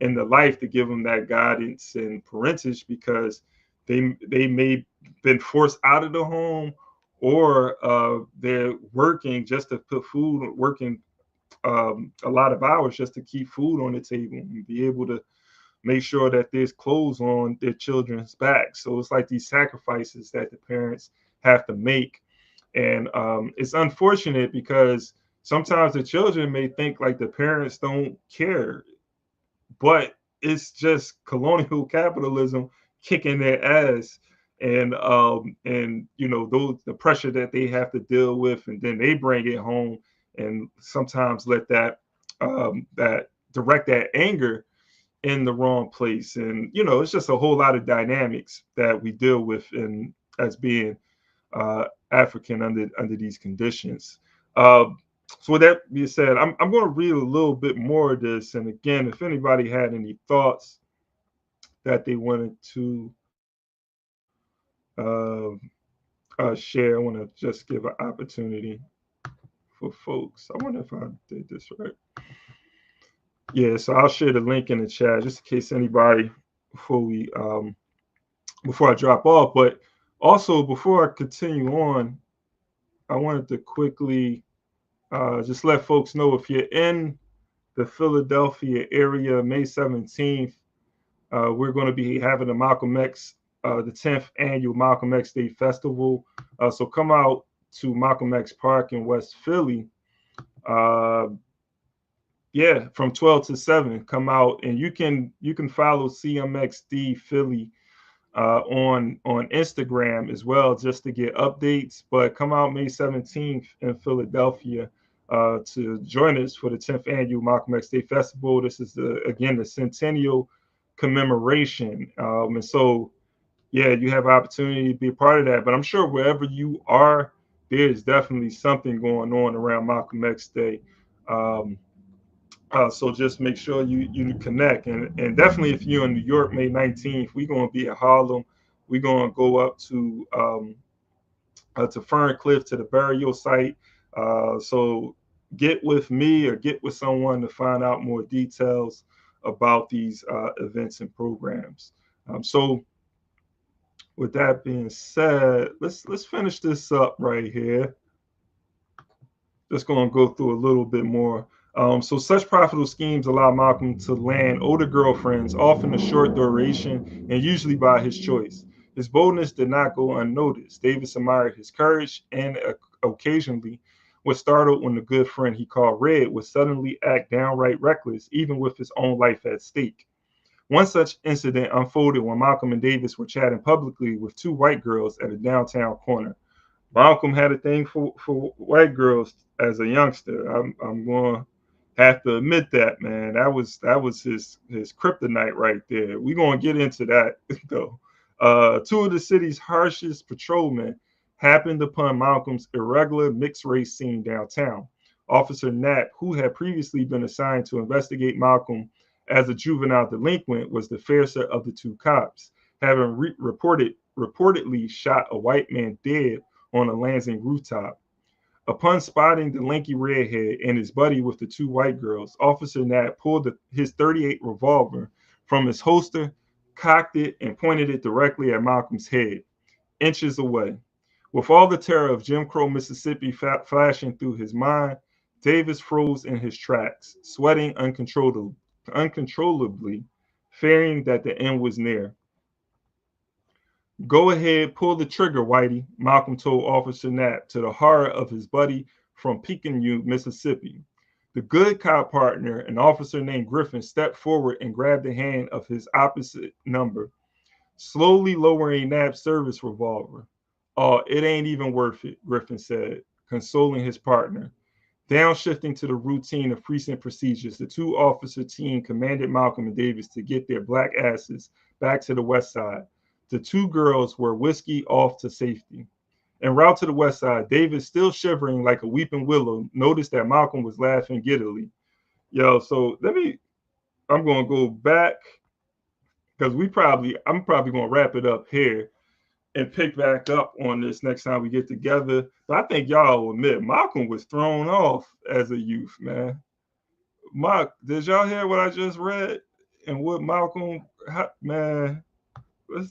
the life to give them that guidance and parentage because they may been forced out of the home, or they're working just to put food, working a lot of hours just to keep food on the table and be able to make sure that there's clothes on their children's backs. So it's like these sacrifices that the parents have to make. And it's unfortunate because sometimes the children may think like the parents don't care, but it's just colonial capitalism kicking their ass. And you know, those the pressure that they have to deal with, and then they bring it home and sometimes let that that direct that anger in the wrong place. And you know, it's just a whole lot of dynamics that we deal with in as being African under these conditions. So with that being said, I'm going to read a little bit more of this. And again, if anybody had any thoughts that they wanted to share, I want to just give an opportunity for folks. I wonder if I did this right. Yeah, so I'll share the link in the chat just in case anybody before I drop off. But also before I continue on, I wanted to quickly just let folks know, if you're in the Philadelphia area, May 17th, we're going to be having the Malcolm X, the 10th annual Malcolm X Day Festival. So come out to Malcolm X Park in West Philly. Yeah, from 12 to 7, come out, and you can follow CMXD Philly on Instagram as well, just to get updates. But come out May 17th in Philadelphia to join us for the 10th annual Malcolm X Day Festival. This is again the centennial commemoration, and so yeah, you have an opportunity to be a part of that. But I'm sure wherever you are, there's definitely something going on around Malcolm X Day. So just make sure you connect, and definitely if you're in New York, May 19th, we're going to be in Harlem. We're going to go up to Ferncliff, to the burial site. So get with me or get with someone to find out more details about these events and programs. So with that being said, let's finish this up right here. Just going to go through a little bit more. So such profitable schemes allow Malcolm to land older girlfriends, often a short duration, and usually by his choice. His boldness did not go unnoticed. Davis admired his courage and occasionally was startled when the good friend he called Red would suddenly act downright reckless, even with his own life at stake. One such incident unfolded when Malcolm and Davis were chatting publicly with two white girls at a downtown corner. Malcolm had a thing for white girls as a youngster. I'm going to have to admit that, man. That was his kryptonite right there. We're going to get into that though. Two of the city's harshest patrolmen happened upon Malcolm's irregular mixed race scene downtown. Officer Knapp, who had previously been assigned to investigate Malcolm as a juvenile delinquent, was the fiercer of the two cops, having reportedly shot a white man dead on a Lansing rooftop. Upon spotting the lanky redhead and his buddy with the two white girls, Officer Knapp pulled his .38 revolver from his holster, cocked it, and pointed it directly at Malcolm's head, inches away. With all the terror of Jim Crow Mississippi flashing through his mind, Davis froze in his tracks, sweating uncontrollably, fearing that the end was near. "Go ahead, pull the trigger, Whitey," Malcolm told Officer Knapp, to the horror of his buddy from Picayune, Mississippi. The good cop partner, an officer named Griffin, stepped forward and grabbed the hand of his opposite number, slowly lowering Knapp's service revolver. "Oh, it ain't even worth it," Griffin said, consoling his partner. Downshifting to the routine of precinct procedures, the two-officer team commanded Malcolm and Davis to get their black asses back to the west side. The two girls were whiskey off to safety. En route to the west side, Davis, still shivering like a weeping willow, noticed that Malcolm was laughing giddily. So I'm going to go back because I'm probably going to wrap it up here and pick back up on this next time we get together. But I think y'all will admit Malcolm was thrown off as a youth, man. Mark, did y'all hear what I just read? And what Malcolm, man,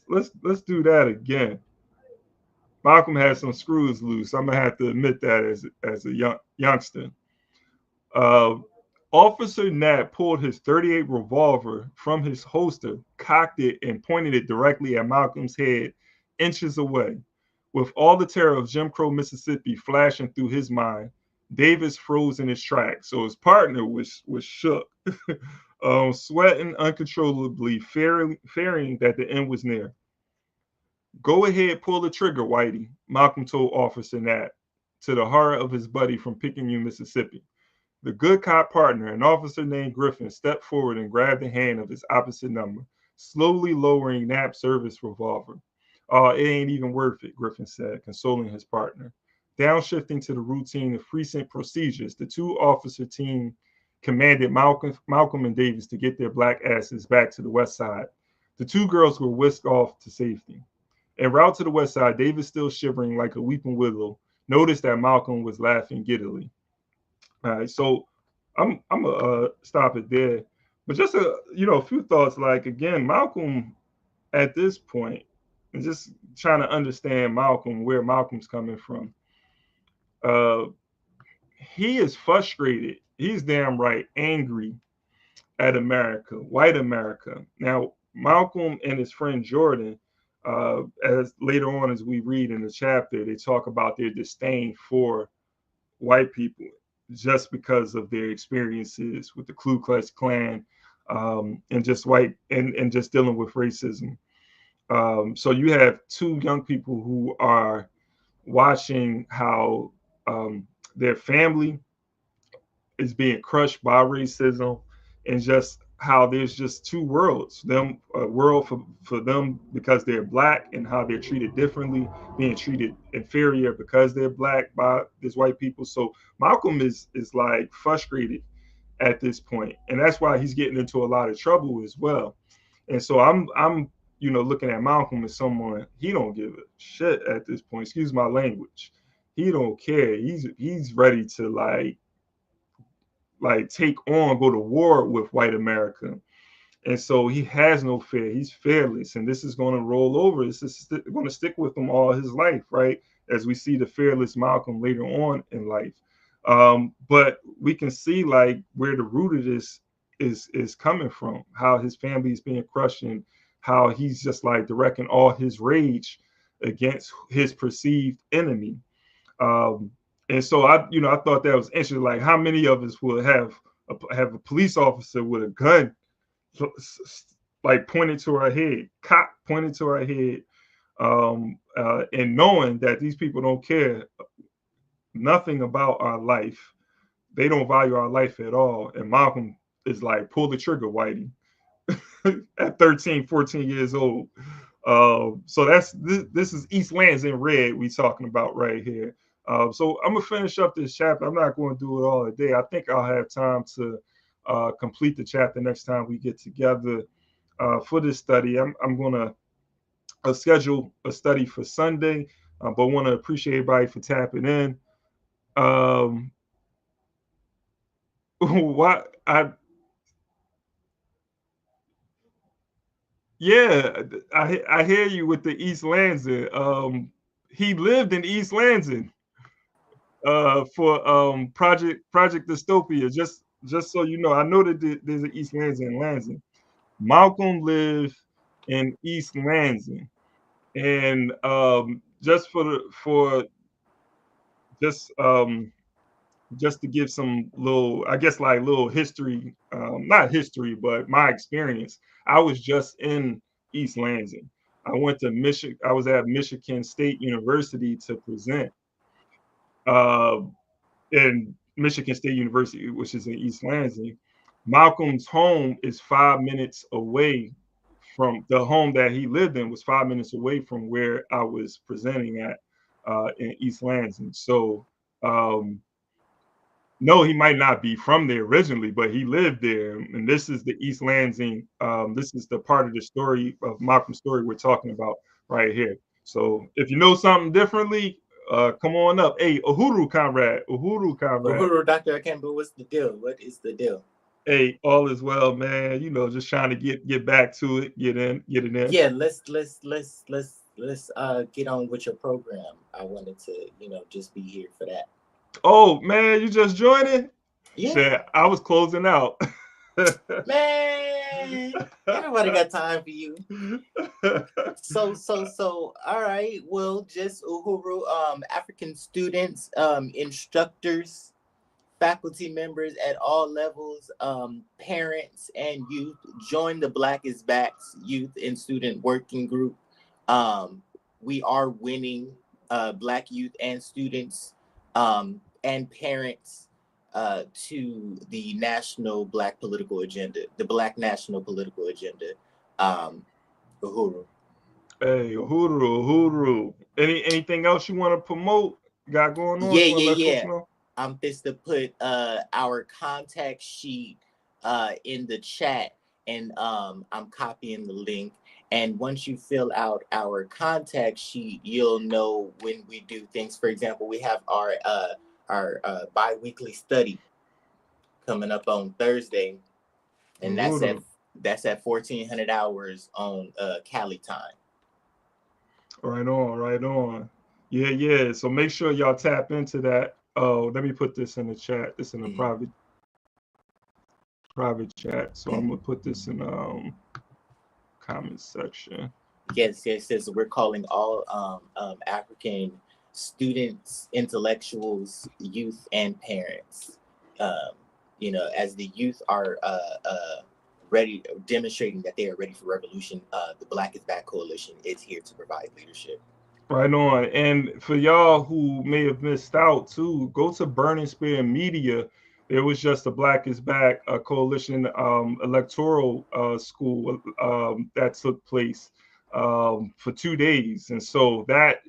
let's do that again. Malcolm had some screws loose. I'm gonna have to admit that as a youngster. Uh, Officer Knapp pulled his .38 revolver from his holster, cocked it, and pointed it directly at Malcolm's head, inches away. With all the terror of Jim Crow Mississippi flashing through his mind, Davis froze in his tracks. So his partner was shook, sweating uncontrollably, fearing that the end was near. Go ahead, pull the trigger, Whitey, Malcolm told Officer Knapp, to the horror of his buddy from Picayune, Mississippi. The good cop partner, an officer named Griffin, stepped forward and grabbed the hand of his opposite number, slowly lowering Knapp's service revolver. Oh, it ain't even worth it, Griffin said, consoling his partner. Downshifting to the routine of precinct procedures, the two-officer team commanded Malcolm and Davis to get their black asses back to the west side. The two girls were whisked off to safety. En route to the west side, Davis, still shivering like a weeping willow, noticed that Malcolm was laughing giddily. All right, so I'm gonna stop it there. But just a few thoughts. Like again, Malcolm at this point, and just trying to understand Malcolm, where Malcolm's coming from. He is frustrated. He's damn right angry at America, white America. Now, Malcolm and his friend Jordan, as later on as we read in the chapter, they talk about their disdain for white people just because of their experiences with the Ku Klux Klan, and just just dealing with racism. So you have two young people who are watching how their family is being crushed by racism, and just how there's just two worlds. A world for them because they're black, and how they're treated differently, being treated inferior because they're black by these white people. So Malcolm is like frustrated at this point, and that's why he's getting into a lot of trouble as well. And so I'm looking at Malcolm as someone, he don't give a shit at this point. Excuse my language. He don't care. He's ready to go to war with white America. And so he has no fear. He's fearless. And this is going to roll over. This is going to stick with him all his life, right? As we see the fearless Malcolm later on in life. But we can see like where the root of this is coming from, how his family is being crushed, and how he's just like directing all his rage against his perceived enemy. And so I thought that was interesting. Like, how many of us will have a police officer with a gun, like pointed to our head, cock pointed to our head, and knowing that these people don't care nothing about our life. They don't value our life at all. And Malcolm is like, pull the trigger, Whitey, at 13, 14 years old. So this is East Lansing red we talking about right here. So I'm gonna finish up this chapter. I'm not going to do it all today. I think I'll have time to complete the chapter next time we get together for this study. I'm going to schedule a study for Sunday, but want to appreciate everybody for tapping in. I hear you with the East Lansing. He lived in East Lansing for Project Dystopia. Just so you know, I know that there's an East Lansing and Lansing. Malcolm lived in East Lansing, and just to give some little history, not history, but my experience. I was just in East Lansing. I went to Michigan. I was at Michigan State University to present in Michigan State University, which is in East Lansing. Malcolm's home is 5 minutes away from the home that he lived in, was 5 minutes away from where I was presenting at in East Lansing. So No, he might not be from there originally, but he lived there. And this is the East Lansing. This is the part of the story of Malcolm's story we're talking about right here. So if you know something differently, come on up. Hey, Uhuru comrade, Uhuru comrade. Uhuru, Dr. Akemba, what's the deal? What is the deal? Hey, all is well, man. You know, just trying to get back to it, get it in. Yeah, let's get on with your program. I wanted to, just be here for that. Oh man, you just joining? Yeah. Shit, I was closing out. Man, everybody got time for you. So all right. Well, just Uhuru, African students, instructors, faculty members at all levels, parents and youth, join the Black is Back's Youth and Student Working Group. We are winning Black youth and students and parents to the national Black political agenda, the Black national political agenda. Uhuru. Hey, Uhuru. Anything else you want to promote? Got going on? Yeah. I'm just to put our contact sheet in the chat, and I'm copying the link. And once you fill out our contact sheet, you'll know when we do things. For example, we have our bi-weekly study coming up on Thursday, and that's at 1400 hours on Cali time. Right on. Yeah. So make sure y'all tap into that. Oh, let me put this in the chat. This in a private chat. So I'm gonna put this in comment section. Yes. We're calling all African students, intellectuals, youth, and parents. As the youth are ready, demonstrating that they are ready for revolution, the Black is Back Coalition is here to provide leadership. Right on. And for y'all who may have missed out too, go to Burning Spear Media. There was just a Black is Back coalition electoral school that took place for 2 days. And so that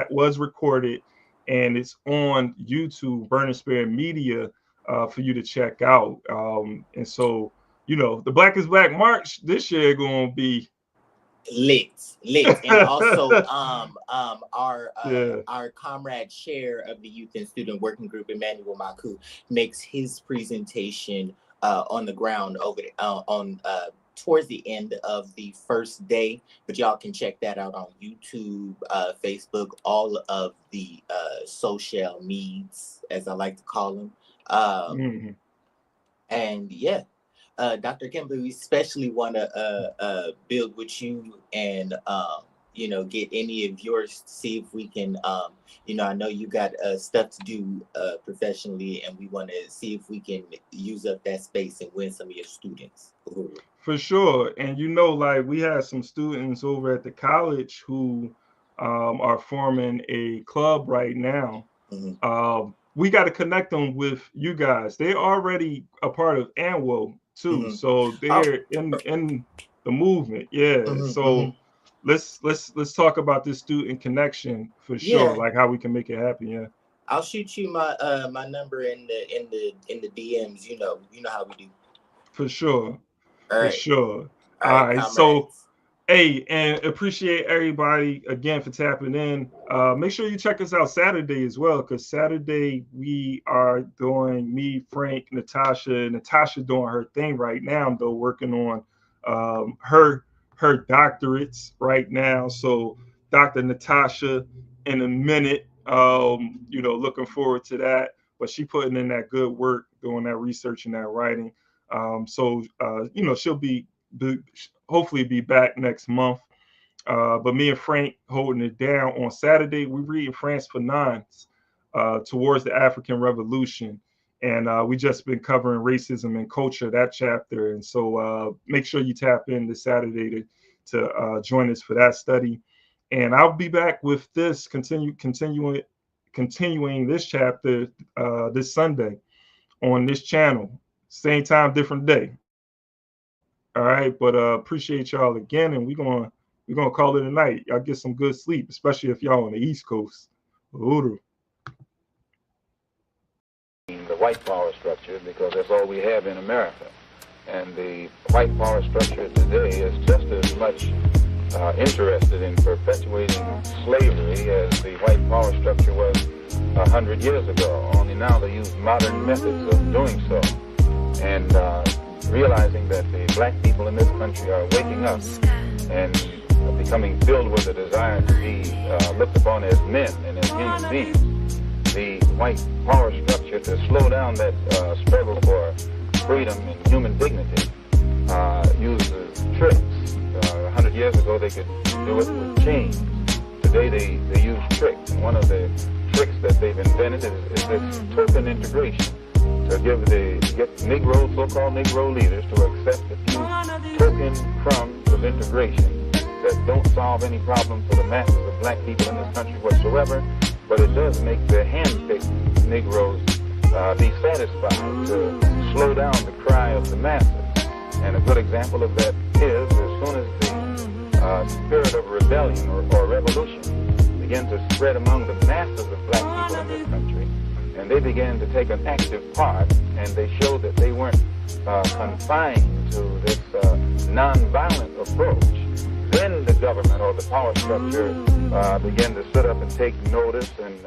was recorded and it's on YouTube, Burning Spear Media, for you to check out. And so, the Black is Black March this year going to be lit, and also our comrade chair of the Youth and Student Working Group, Emmanuel Maku, makes his presentation on the ground over towards the end of the first day. But y'all can check that out on YouTube, Facebook, all of the social medias, as I like to call them. And yeah. Dr. Kimberly, we especially want to build with you and, get any of yours to see if we can, I know you got stuff to do professionally, and we want to see if we can use up that space and win some of your students. For sure. And, we have some students over at the college who are forming a club right now. We got to connect them with you guys. They're already a part of ANWO too, so they're in the movement. So let's talk about this student connection for sure, like how we can make it happen. I'll shoot you my my number in the DMs. You know how we do. For sure. All right. For sure. All right. So hey, and appreciate everybody again for tapping in. Make sure you check us out Saturday as well, because Saturday we are doing Frank, Natasha doing her thing right now, though, working on her doctorates right now. So Dr. Natasha in a minute, looking forward to that. But she putting in that good work, doing that research and that writing. She'll be hopefully be back next month. But me and Frank holding it down on Saturday. We read Frantz Fanon's Towards the African Revolution. And we just been covering racism and culture, that chapter. And so make sure you tap in this Saturday to join us for that study. And I'll be back with this, continuing this chapter this Sunday on this channel. Same time, different day. All right, but appreciate y'all again, and we're gonna call it a night. Y'all get some good sleep, especially if y'all on the East Coast. Uhuru. the white power structure, because that's all we have in America. And the white power structure today is just as much interested in perpetuating slavery as the white power structure was 100 years ago, only now they use modern methods of doing so. And realizing that the black people in this country are waking up and becoming filled with a desire to be looked upon as men and as human beings, the white power structure, to slow down that struggle for freedom and human dignity, uses tricks. 100 years ago they could do it with chains. Today they use tricks, and one of the tricks that they've invented is this token integration, to get Negro, so-called Negro leaders to accept a few token crumbs of integration that don't solve any problem for the masses of black people in this country whatsoever, but it does make the hand-picked Negroes be satisfied to slow down the cry of the masses. And a good example of that is, as soon as the spirit of rebellion or revolution began to spread among the masses of black people in this country, and they began to take an active part, and they showed that they weren't confined to this nonviolent approach, then the government or the power structure began to sit up and take notice and